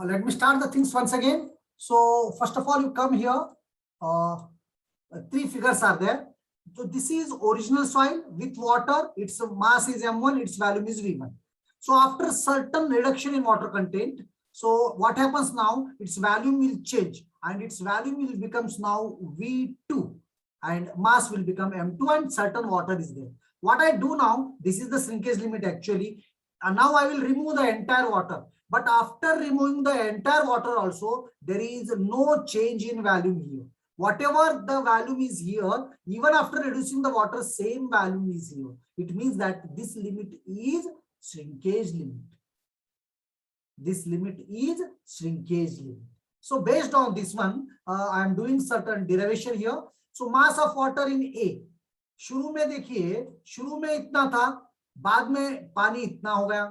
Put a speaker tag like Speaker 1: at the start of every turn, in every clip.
Speaker 1: Let me start the things once again. So first of all, you come here. Three figures are there. So this is original soil with water. Its mass is m1. Its volume is v1. So after certain reduction in water content, so what happens now? Its volume will change, and its volume will becomes now v2, and mass will become m2, and certain water is there. What I do now? This is the shrinkage limit actually. And now I will remove the entire water. But after removing the entire water also, there is no change in volume here. Whatever the volume is here, even after reducing the water, same volume is here. It means that this limit is shrinkage limit. This limit is shrinkage limit. So based on this one, I am doing certain derivation here. So mass of water in A. शुरू में देखिए, शुरू में इतना था, बाद में पानी इतना हो गया,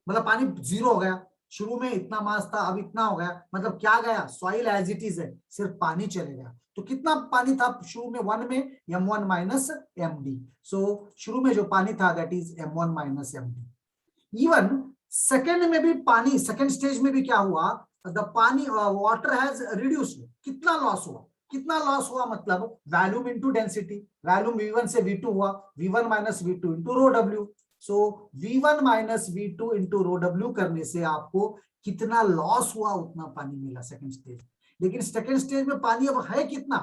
Speaker 1: मतलब पानी 0 हो गया. शुरू में इतना मास था, अब इतना हो गया, मतलब क्या गया? सॉइल एज इट इज है, सिर्फ पानी चले गया. तो कितना पानी था शुरू में? 1 में m1 माइनस md. सो शुरू में जो पानी था that is m1 minus md. Even second में भी पानी, सेकेंड स्टेज में भी क्या हुआ? द पानी वाटर हैज रिड्यूस्ड. कितना लॉस हुआ? कितना लॉस हुआ? मतलब volume into density. Volume v1 से v2 हुआ, v1 minus v2 into row w. सो v1 minus v2 into row w करने से आपको कितना लॉस हुआ उतना पानी मिला सेकंड स्टेज. लेकिन सेकंड स्टेज में पानी अब है कितना?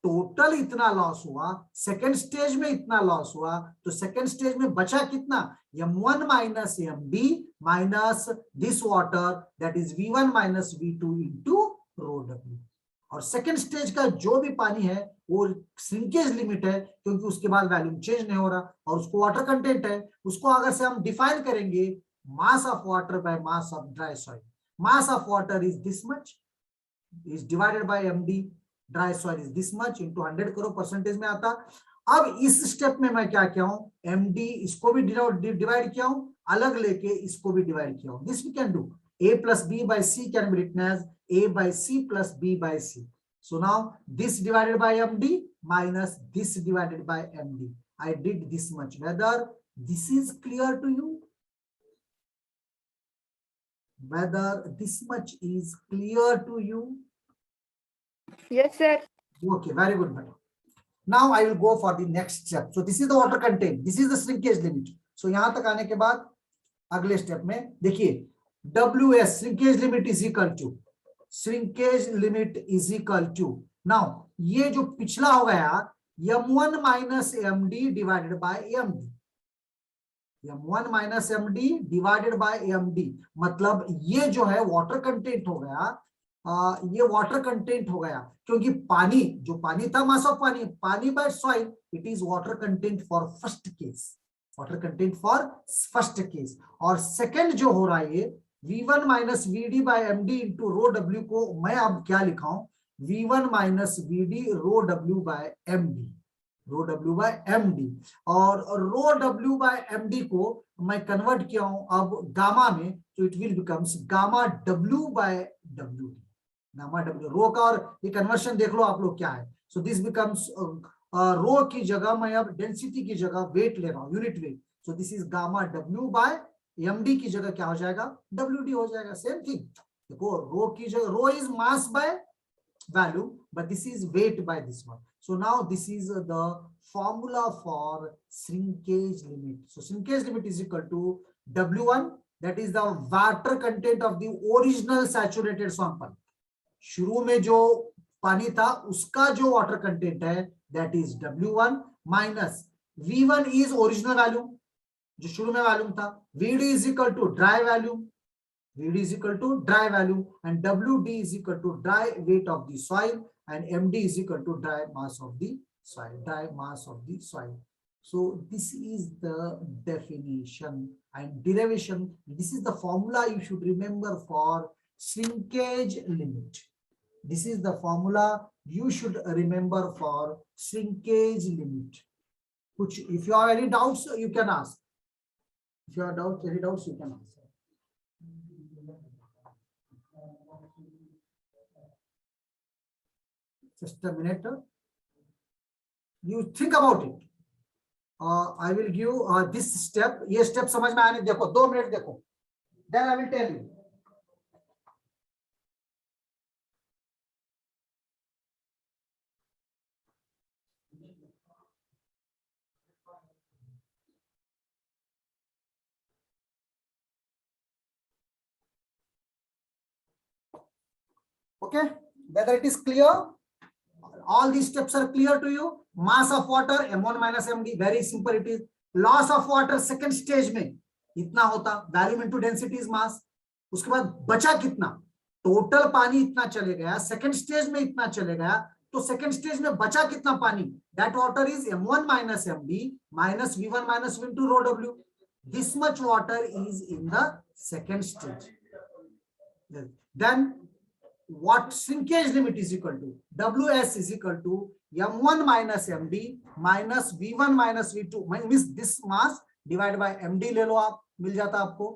Speaker 1: टोटल इतना लॉस हुआ. सेकंड स्टेज में इतना लॉस हुआ, तो सेकंड स्टेज में बचा कितना? m1 minus md minus this water that is v1 minus v2 into row w. और सेकेंड स्टेज का जो भी पानी है वो श्रिंकेज लिमिट है, क्योंकि उसके बाद वॉल्यूम चेंज नहीं हो रहा और उसको वाटर कंटेंट है. उसको अगर से हम डिफाइन करेंगे, मास of water by mass of dry soil. Mass of water is this much is divided by md. Dry soil is this much into 100 करो परसेंटेज में आता. अब इस स्टेप में मैं क्या किया हूं? md इसको भी डिवाइड किया हूं, अलग लेके इसको भी डिवाइड किया हूं. This we can do. a plus b by c can be written as a by c plus b by c. So now this divided by md minus this divided by md. I did this much. Whether this is clear to you? Whether this much is clear to you?
Speaker 2: Yes, sir.
Speaker 1: Okay, very good, madam. Now I will go for the next step. So this is the water content. This is the shrinkage limit. So यहां तक आने के बाद अगले step में देखिए, WS shrinkage limit is equal to, shrinkage limit is equal to, now ये जो पिछला हो गया m1 minus md divided by md. m1 minus md divided by md, मतलब ये जो है वाटर कंटेंट हो गया. ये वाटर कंटेंट हो गया क्योंकि पानी, जो पानी था मास of pani, pani by soil, it is water content for first case. Water content for first case. और सेकंड जो हो रहा है ये v1 minus vd by md into row w को मैं अब क्या लिखा हूं? v1 minus vd row w by md. Row w by md. और रो w बाय md को मैं कन्वर्ट किया हूं अब गामा में, तो it will becomes gamma w by w. Gamma w row का, और ये कन्वर्शन देख लो आप लोग क्या है. सो दिस बिकम्स रो की जगह मैं अब डेंसिटी की जगह वेट ले रहा हूं, unit weight. So this is gamma w by md की जगह क्या हो जाएगा? wd हो जाएगा. Same thing. देखो रो की जगह, rho is mass by value, but this is weight by this one. So now this is the formula for shrinkage limit. So shrinkage limit is equal to w1, that is the water content of the original saturated sample. शुरू में जो पानी था उसका जो water content है that is w1 minus v1 is original volume, जो शुरू में वॉल्यूम था. vd is equal to dry volume. vd is equal to dry volume and wd is equal to dry weight of the soil and md is equal to dry mass of the soil. Dry mass of the soil. So this is the definition and derivation. This is the formula you should remember for shrinkage limit. This is the formula you should remember for shrinkage limit. Which, if you have any doubts, you can ask. If you have doubts, any doubts, you can answer. Just a minute. You think about it. I will give this step. ये step समझ में आने देखो, 2 minute देखो. Then I will tell you. Okay, whether it is clear, all these steps are clear to you. Mass of water m1 minus md, very simple it is. Loss of water second stage में इतना होता, volume into density is mass. उसके बाद बचा कितना, total पानी इतना चले गया, सेकंड स्टेज में इतना चले गया, तो सेकंड स्टेज में बचा कितना पानी, that water is m1 minus md minus v1 minus v2 rho w. This much water is in the second stage. Then what shrinkage limit is equal to, ws is equal to m1 minus md minus v1 minus v2, means this mass divided by md ले लो आप, मिल जाता आपको.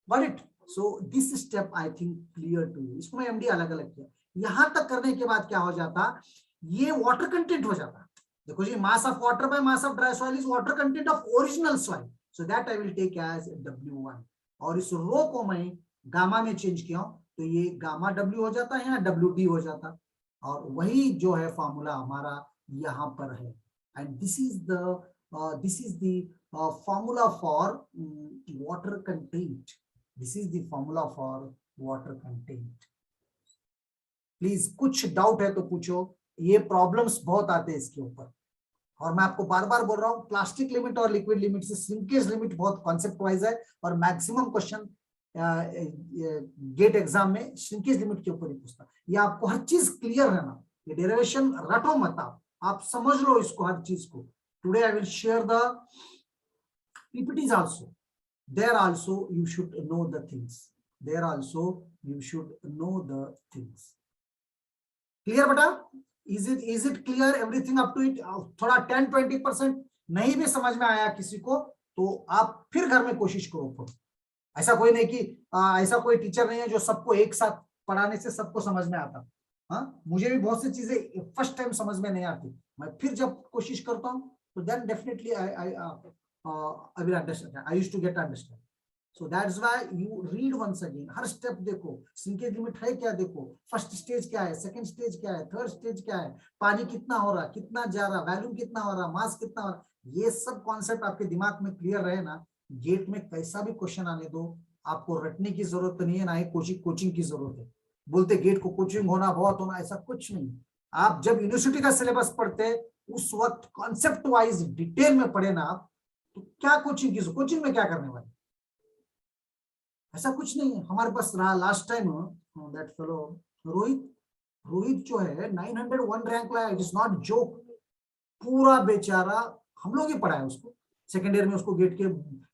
Speaker 1: Got it? So this step I think clear to you. इसको मैं md अलग अलग किया. यहां तक करने के बाद क्या हो जाता, ये वाटर कंटेंट हो जाता. देखो जी, mass of water by mass of dry soil is water content of original soil, so that I will take as w1. और इस रो को मैं गामा में चेंज किया तो ये गामा w हो जाता है, यहाँ wd हो जाता, और वही जो है फॉर्मूला हमारा यहाँ पर है. And this is the formula for water content. This is the formula for water content. Please कुछ डाउट है तो पूछो, ये प्रॉब्लम्स बहुत आते हैं इसके ऊपर. और मैं आपको बार बार बोल रहा हूँ, प्लास्टिक लिमिट और लिक्विड लिमिट से श्रिंकेज लिमिट बहुत कॉन्सेप्ट वाइज है, और मैक्सिमम क्वेश्चन गेट एग्जाम में श्रिंकेज लिमिट के ऊपर ही पूछता. ये आपको हर चीज क्लियर रहना, ये डेरिवेशन रटो मत, आप समझ लो इसको, हर चीज को. Today I will share the PPTs also. There also you should know the things. There also you should know the things. Clear बेटा? Is it clear everything up to it? थोड़ा 10-20% नहीं भी समझ में आया किसी को तो आप फिर घर में कोशिश करो. ऐसा कोई नहीं कि ऐसा कोई टीचर नहीं है जो सबको एक साथ पढ़ाने से सबको समझ में आता. हाँ, मुझे भी बहुत सी चीजें फर्स्ट टाइम समझ में नहीं आती, मैं फिर जब कोशिश करता हूँ तो then definitely I will understand. I used to get understand. So that's why you read once again. Her step देखो, श्रिंकेज लिमिट है क्या देखो, फर्स्ट स्टेज क्या है, सेकंड स्टेज क्या है, थर्ड स्टेज क्या है, पानी कितना हो रहा, कितना जा रहा, वैल्यूम कितना हो रहा, मास कितना हो रहा, ये सब कॉन्सेप्ट आपके दिमाग में क्लियर रहे ना, गेट में कैसा भी क्वेश्चन आने दो, आपको रटने की जरूरत नहीं है, ना ही कोचिंग की जरूरत है. बोलते गेट को कोचिंग होना बहुत होना, ऐसा कुछ नहीं. आप जब यूनिवर्सिटी का सिलेबस पढ़ते उस वक्त कॉन्सेप्ट वाइज डिटेल में पढ़े ना आप, तो क्या कोचिंग में क्या करने वाले, ऐसा कुछ नहीं है. हमारे पास last time that fellow Rohit जो है 901 रैंक लाया, इट इज नॉट जोक. पूरा बेचारा हम लोग ही पढ़ाया उसको, सेकेंड ईयर में उसको गेट के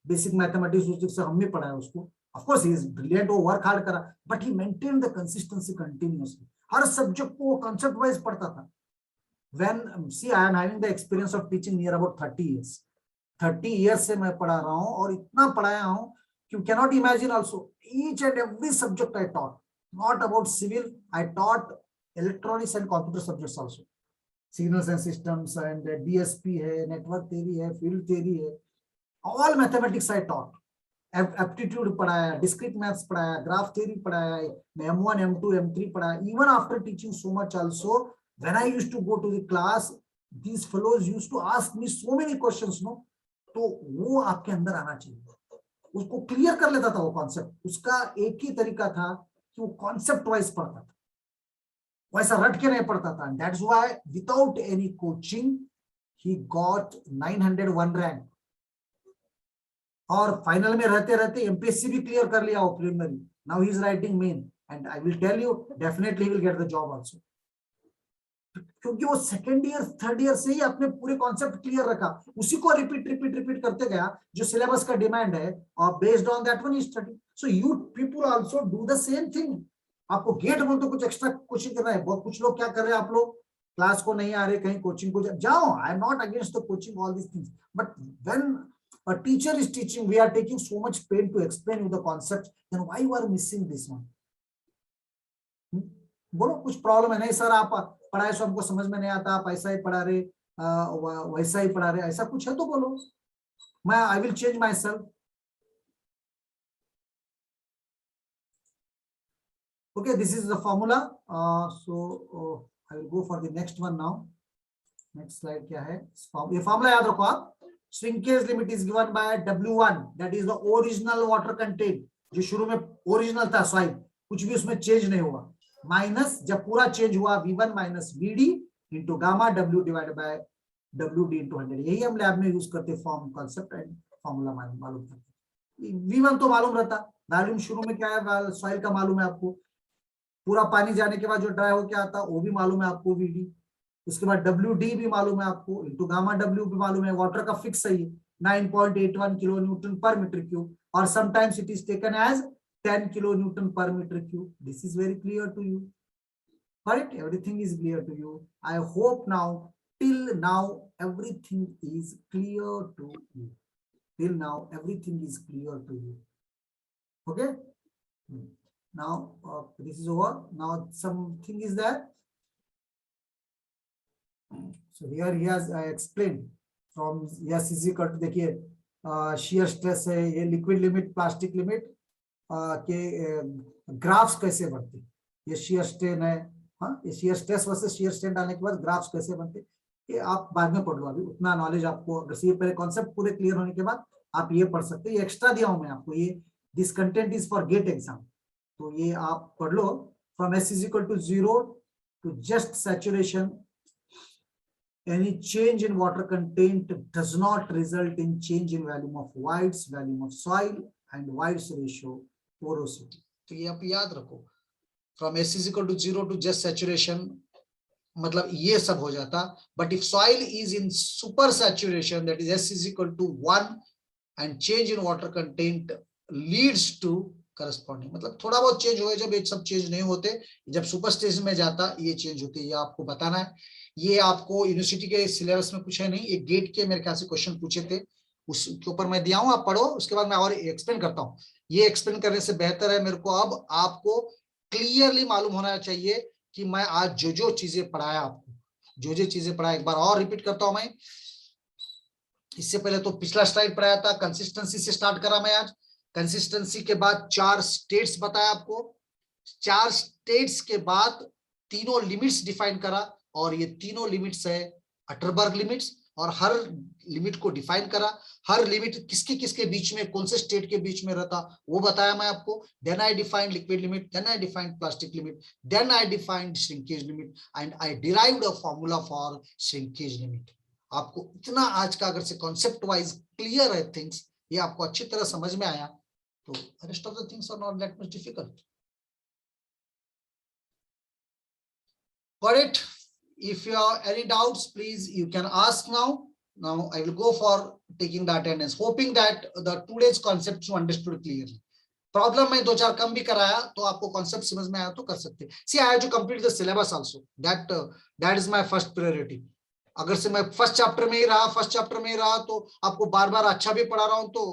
Speaker 1: बेसिक मैथमेटिक्स से हम भी पढ़ाया उसको. Of course he is brilliant, वो वर्क हार्ड करा, but he maintain the consistency continuously. हर सब्जेक्ट को वो कंसेप्ट वाइज पढ़ता था. When see I am having the experience of teaching near about 30 years से मैं पढ़ा रहा हूँ और इतना पढ़ाया हूँ. You cannot imagine also, each and every subject I taught, not about civil, I taught electronics and computer subjects also. Signals and systems and DSP है, network theory है, field theory है, all mathematics I taught. Aptitude पढ़ाया, discrete maths पढ़ाया, graph theory पढ़ाया, M1, M2, M3 पढ़ाया. Even after teaching so much also, when I used to go to the class, these fellows used to ask me so many questions, no? तो वो आपके अंदर आना चाहिए. उसको क्लियर कर लेता था वो कॉन्सेप्ट. उसका एक ही तरीका था कि वो कॉन्सेप्ट वाइज पढ़ता था, वैसा रट के नहीं पढ़ता था. That's why without any coaching he got 901 rank. और फाइनल में रहते रहते एमपीएससी भी क्लियर कर लिया वो preliminary. Now he is writing main and I will tell you definitely he will get the job also, क्योंकि वो सेकेंड ईयर थर्ड ईयर से ही अपने पूरे कॉन्सेप्ट क्लियर रखा, उसी को रिपीट करते गया जो सिलेबस का डिमांड है, और based on that one he study. So you people also do the same thing. आपको गेट बोल तो कुछ एक्स्ट्रा कोचिंग करना है. बहुत कुछ लोग क्या कर रहे हैं, आप लोग क्लास को नहीं आ रहे, कहीं कोचिंग को जाओ. I am not against the coaching, all these things, but when a teacher is teaching, we are taking so much pain to explain you the concept, then why you are missing this one? बोलो कुछ problem है? नहीं sir, आप पढ़ाए सो हमको समझ में नहीं आता, आप ऐसा ही पढ़ा रहे, वैसा ही पढ़ा रहे, ऐसा कुछ है तो बोलो. मैं I will change my self. Okay, this is the formula. So I will go for the next one now. Next slide क्या है, ये फॉर्मूला याद रखो आप. Shrinkage limit is given by W1, that is the original water content, जो शुरू में original था सॉइल, कुछ भी उसमें चेंज नहीं हुआ. माइनस जब पूरा चेंज हुआ V1 minus VD into gamma W divided by WD into 100। यही हम लैब में यूज करते फॉर्म कॉन्सेप्ट एंड फॉर्मूला मालूम करते। V1 तो मालूम रहता, वॉल्यूम शुरू में क्या है सॉइल का मालूम है आपको, पूरा पानी जाने के बाद जो ड्राई हो क्या आता वो भी मालूम है आपको VD, उसके बाद WD भी मालूम है आपको इंटू गामा W भी मालूम है, वाटर का फिक्स सही है 9.81 kilo newton per metre cube और sometimes it is taken as 10 kilo Newton per meter cube. This is very clear to you. Correct? Everything is clear to you. I hope now, till now, everything is clear to you. Till now, everything is clear to you. Okay? Now, this is over. Now, something is there. So here he has explained from yes is equal to देखिए shear stress है, ये liquid limit, plastic limit के graphs कैसे बनते, ये shear strain है, हाँ ये shear stress versus shear strain डालने के बाद ग्राफ्स कैसे बनते, ये आप बाद में पढ़ लो, अभी उतना नॉलेज आपको, अगर ये पहले कॉन्सेप्ट पूरे क्लियर होने के बाद आप ये पढ़ सकते हैं, ये एक्स्ट्रा दिया हूं मैं आपको, ये this content is for GATE exam, तो ये आप पढ़ लो। From S is equal to 0 to just saturation, any change in water content does not result in change in volume of voids, volume of soil and voids ratio, porosity. तो ये आप याद रखो, from S is equal to 0 to just saturation मतलब ये सब हो जाता, but if soil is in super saturation that is S is equal to 1 and change in water content leads to corresponding, मतलब थोड़ा बहुत चेंज हुए, जब एक सब चेंज नहीं होते, जब सुपर स्टेज में जाता ये चेंज होती है, ये आपको बताना है। ये आपको यूनिवर्सिटी के सिलेबस में कुछ है नहीं, एक गेट के मेरे ख्याल से क्वेश्चन पूछे थे, उसके ऊपर मैं दिया हूं, आप पढ़ो, उसके बाद मैं और एक्सप्लेन करता हूं। ये एक्सप्लेन करने से बेहतर है मेरे को अब आपको क्लियरली मालूम होना चाहिए कि मैं आज जो जो चीजें पढ़ाया आपको, जो जो चीजें पढ़ाया, एक बार और रिपीट करता हूं मैं। इससे पहले तो पिछला स्लाइड पढ़ाया था, कंसिस्टेंसी से स्टार्ट करा मैं आज, कंसिस्टेंसी के बाद 4 स्टेट्स बताया आपको, 4 स्टेट्स के बाद तीनों लिमिट्स डिफाइन करा, और ये तीनों लिमिट्स है अटरबर्ग लिमिट्स, और हर लिमिट को डिफाइन करा, हर लिमिट किसके किसके बीच में, कौन से स्टेट के बीच में रहता वो बताया मैं आपको। Then I defined liquid limit, then I defined plastic limit, then I defined shrinkage limit and I derived a formula for shrinkage limit. आपको इतना आज का अगर से कॉन्सेप्ट वाइज क्लियर है थिंग्स, ये आपको अच्छी तरह समझ में आया, तो rest of the things are not that much difficult. Got it? If you have any doubts, please you can ask now. Now I will go for taking the attendance, hoping that the today's concepts you understood clearly. Problem मैं 2-4 कम भी कराया तो आपको concept समझ में आया तो कर सकते हैं। See, I have to complete the syllabus also. That is my first priority. अगर से मैं फर्स्ट चैप्टर में ही रहा तो आपको बार-बार अच्छा भी पढ़ा रहा हूं तो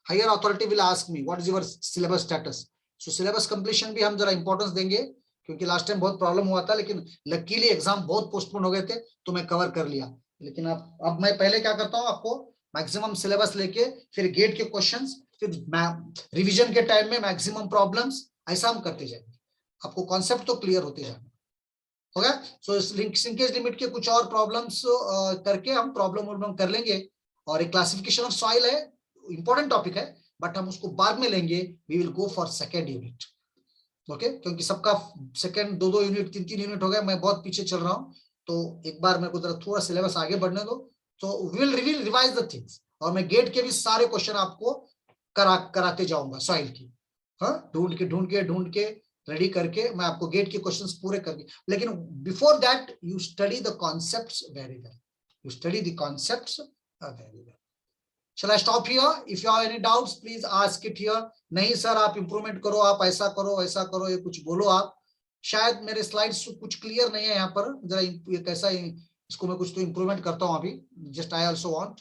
Speaker 1: higher authority will ask me what is your syllabus status. So syllabus completion भी हम जरा इंपॉर्टेंस देंगे, क्योंकि लास्ट टाइम बहुत प्रॉब्लम हुआ था, लेकिन लकीली एग्जाम बहुत पोस्टपोन हो गए थे तो मैं कवर कर लिया। लेकिन अब मैं पहले क्या करता हूँ, आपको मैक्सिमम सिलेबस लेके फिर गेट के क्वेश्चंस, फिर रिवीजन के टाइम में मैक्सिमम प्रॉब्लम्स, ऐसा हम करते जाएंगे, आपको कॉन्सेप्ट तो क्लियर होते जाएंगे। हो गया? सो श्रिंकेज लिमिट के कुछ और प्रॉब्लम्स करके हम प्रॉब्लम कर लेंगे, और एक क्लासिफिकेशन ऑफ सॉइल है, इंपॉर्टेंट टॉपिक है, बट हम उसको बाद में लेंगे। We will go for second unit, okay, क्योंकि सबका सेकंड 2-2 यूनिट 3-3 यूनिट हो गया, मैं बहुत पीछे चल रहा हूं, तो एक बार मेरे को जरा थोड़ा सिलेबस आगे बढ़ने दो, तो विल रिवाइज द थिंग्स, और मैं गेट के भी सारे क्वेश्चन आपको कराते जाऊंगा सॉइल की, हाँ, ढूंढ के रेडी करके मैं आपको गेट के क्वेश्चंस पूरे करके, लेकिन before that you study the concepts very well, you study the concepts very well. Shall I stop here? If you have any doubts, please ask it here. नहीं सर आप improvement करो, आप ऐसा करो, ये कुछ बोलो आप, शायद मेरे स्लाइड्स कुछ क्लियर नहीं है यहाँ पर, जरा ये कैसा इसको मैं कुछ तो इंप्रूवमेंट करता हूँ अभी, जस्ट आई ऑल्सो वांट,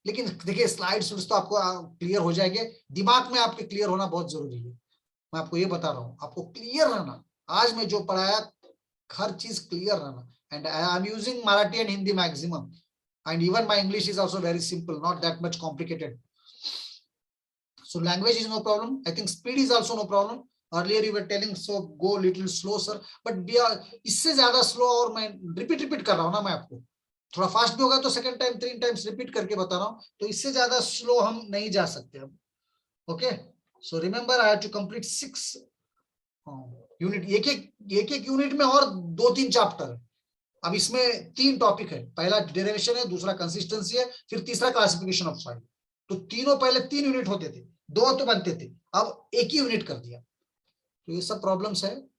Speaker 1: लेकिन देखिए स्लाइड्स तो आपको क्लियर हो जाएंगे, दिमाग में आपके क्लियर होना बहुत जरूरी है, मैं आपको ये बता रहा हूँ, आपको क्लियर रहना, आज मैं जो पढ़ाया हर चीज क्लियर रहना, and I am using Marathi and Hindi maximum, and even my English is also very simple, not that much complicated. So language is no problem. I think speed is also no problem. Earlier you were telling so go little slow sir, but इससे ज्यादा slow, और मैं repeat कर रहा हूँ ना, मैं आपको थोड़ा फास्ट भी होगा तो सेकंड टाइम 3 टाइम्स रिपीट करके बता रहा हूँ, तो इससे ज्यादा स्लो हम नहीं जा सकते अब। Okay, so remember I have to complete 6 unit, एक यूनिट में और 2-3 चैप्टर है। अब इसमें 3 टॉपिक है, पहला डेरिवेशन है, दूसरा कंसिस्टेंसी है, फिर तीसरा क्लासिफिकेशन ऑफ सॉइल। तो तीनों पहले 3 यूनिट होते थे, 2 तो बनते थे, अब एक ही यूनिट कर दिया। तो ये सब प्रॉब्लम्स है।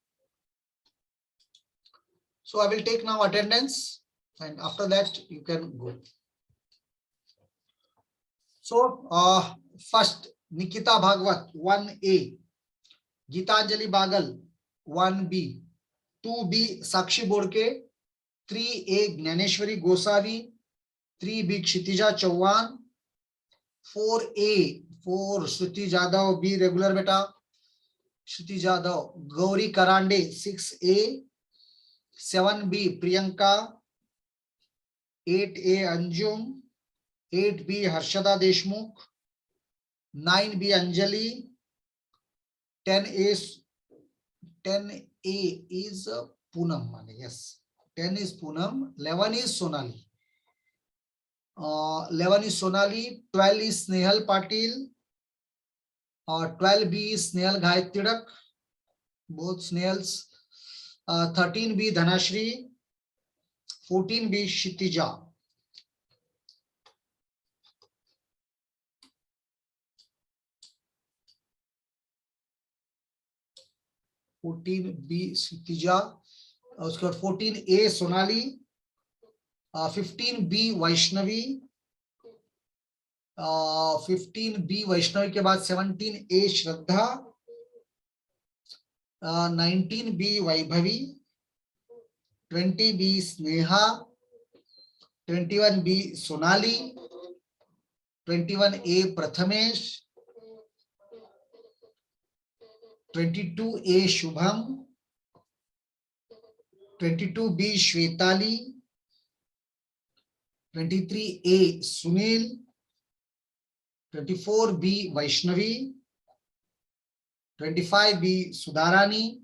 Speaker 1: So I will take now attendance and after that you can go. So first Nikita Bhagwat 1A, Gitanjali Bagal 1B, 2B Sakshi Borke, 3A Gnaneshwari Gosavi, 3B Kshitija Chauhan, 4A 4 Shruti Jadhav B regular beta, Shruti Jadhav, Gauri Karande 6A, 7B Priyanka, 8A Anjum, 8B Harshada Deshmukh, 9B Anjali, 10A is Poonam. Yes, 10 is Poonam, 11 is Sonali. 11 is Sonali, 12 is Snehal Patil, 12B is Snehal Gayatri, both Snehals. 13B Dhanashri, 14B Kshitija. B Kshitija, उसके बाद 14A Sonali, 15B Vaishnavi, 15B Vaishnavi के बाद 17A Shraddha, 19B Vaibhavi, 20B Sneha, 21B Sonali, 21A Prathamesh, 22A Shubham, 22B Shvetali, 23A Sunil, 24B Vaishnavi, 25B Sudharani,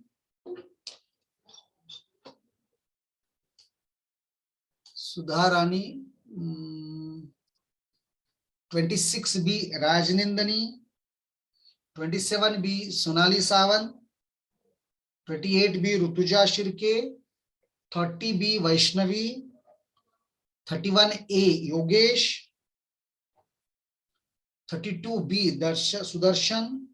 Speaker 1: Sudharani, 26B Rajnindani, 27B Sonali Sawant, 28B Rutuja Shirke, 30B Vaishnavi, 31A Yogesh, 32B Sudarshan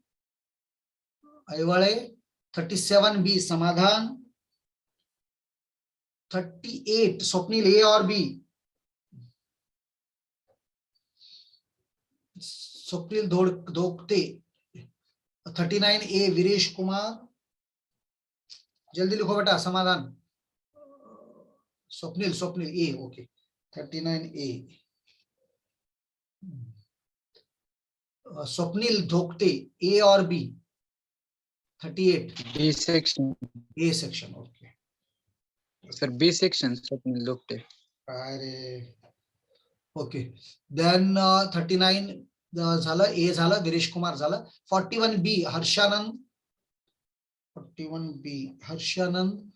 Speaker 1: Aivale, 37B Samadhan, 38 Swapnil A or B, Swapnil Dhokte, 39A Viresh Kumar, जल्दी लिखो बेटा समाधान, Swapnil A, okay, 39A, Swapnil धोकते A और B, 38
Speaker 3: B section.
Speaker 1: A section, okay.
Speaker 3: Sir, B section. Swapnil Dhokte.
Speaker 1: Okay, then 39 झालं, A झालं, विरेश कुमार झालं, 41B Harshanand, 41B Harshanand,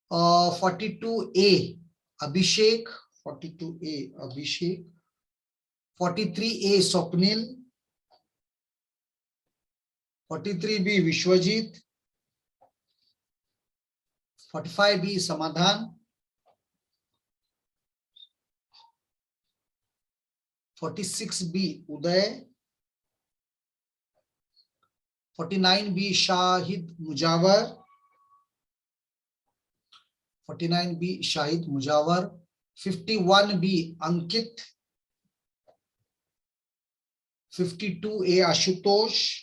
Speaker 1: 42A Abhishek, 42A Abhishek, 43A Swapnil, 43B Vishwajit, 45B Samadhan, 46B Uday, 49B Shahid Mujawar, 49B Shahid Mujawar, 51B Ankit, 52A Ashutosh,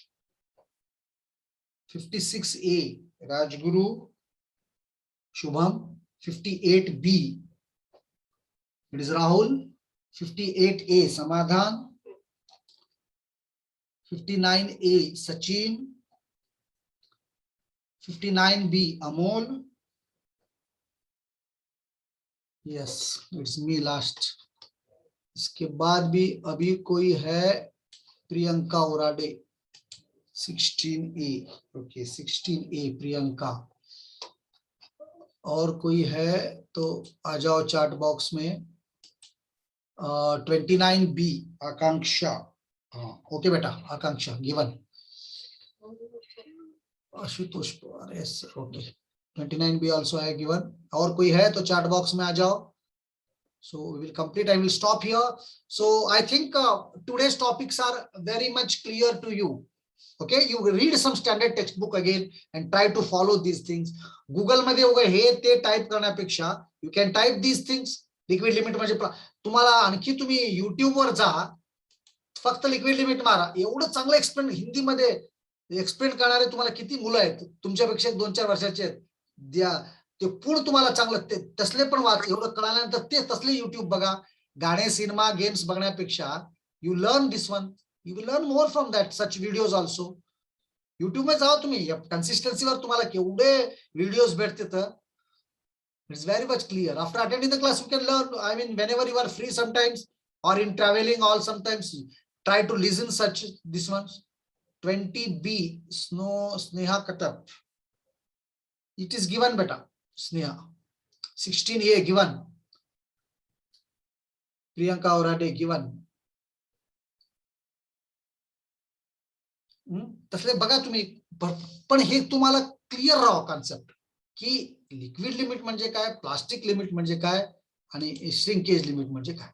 Speaker 1: 56A Rajguru Shubham, 58B it is Rahul, 58A Samadhan, 59A Sachin, 59B Amol, yes it's me last, इसके बाद भी अभी कोई है Priyanka ओराडे 16A, okay 16A Priyanka, और कोई है तो आ जाओ चैट बॉक्स में, 29B आकांक्षा, हाँ ओके बेटा Akanksha given, Ashutosh Pawar, yes sir, okay. 29B also I given. और कोई है तो चैट बॉक्स में आ जाओ। So we will complete. I will stop here. So I think today's topics are very much clear to you. Okay, you will read some standard textbook again and try to follow these things. Google मध्ये उगा हे ते type करण्यापेक्षा you can type these things. Liquid limit म्हणजे तुम्हाला आणखी तुम्ही YouTube वर जा, फक्त लिक्विड लिमिट मारा, एवढं चांगलं एक्सप्लेन हिंदीमध्ये एक्सप्लेन करणारे तुम्हाला किती मुलं आहेत तुमच्यापेक्षा 2-4 वर्षाचे आहेत, ते पूर्ण तुम्हाला चांगलं ते तसले पण वाच, एवढं कळाल्यानंतर ते तसले युट्यूब बघा, गाणे सिनेमा गेम्स बघण्यापेक्षा you learn this one, you will learn more from that such videos also. YouTube मध्ये जाओ तुम्ही, कन्सिस्टन्सीवर तुम्हाला केवढे व्हिडिओज भेटते तर it's very much clear. After attending the class you can learn, I mean whenever you are free sometimes or in traveling all sometimes try to listen such this ones. 20B Sneha Katap, it is given beta Sneha. 16A given, Priyanka Orade given. तसले बघा तुम्ही, पण हे तुम्हाला clear राहा concept की liquid limit म्हणजे काय, plastic limit म्हणजे काय आणि श्रिंकेज लिमिट म्हणजे काय.